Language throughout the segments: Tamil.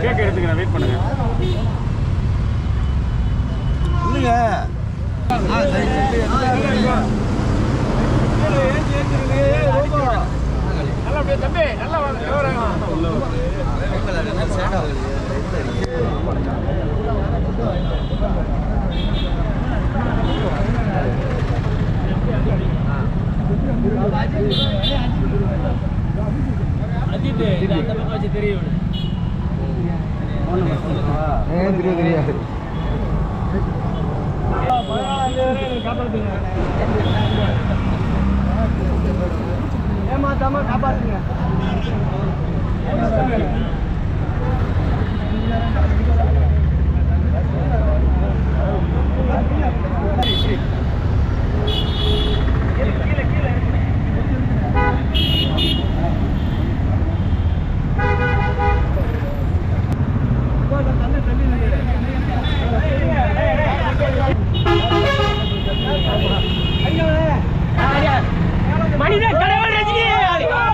கேக் எடுத்துக்கிறேன், வெயிட் பண்ணுங்க. இல்லைங்க தம்பி நல்லா அஜித் அந்த பக்கம் வச்சு தெரியும் தெரியாது ஏமாத்தாம காப்பாத்துங்க. மனித கடவுள் ரஜினி,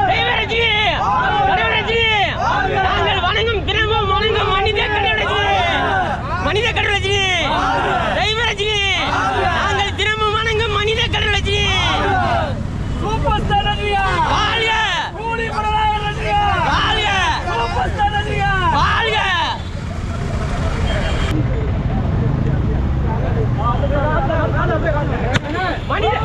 தெய்வ ரஜினி, கடவுள் ரஜினி, நாங்கள் வணங்கும் தினமும் வணங்கும் மனித கடவுள் ரஜினி, மனித கடவுள் ரஜினி, தெய்வ ரஜினி, நாங்கள் தினமும் வணங்கும் மனித கடவுள் ரஜினி. சூப்பர் ஸ்டார் ரஜினியா வாழ்க, கூலி பரவாயில்லை ரஜினியா வாழ்க, சூப்பர் ஸ்டார் ரஜினியா வாழ்க. மனித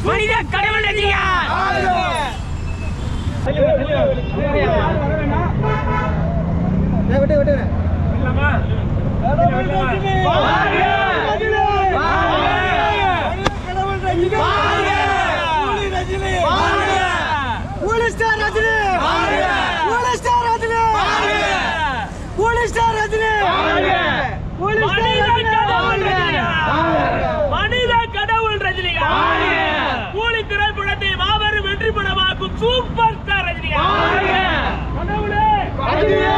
மனித கடவுள் ரஜினியா விட்டு விட்டு மனித கடவுள் ரஜினிகா கூலி திரைப்படத்தை மாபெரும் வெற்றி படமாக்கும் சூப்பர் ஸ்டார் ரஜினிகா கடவுளே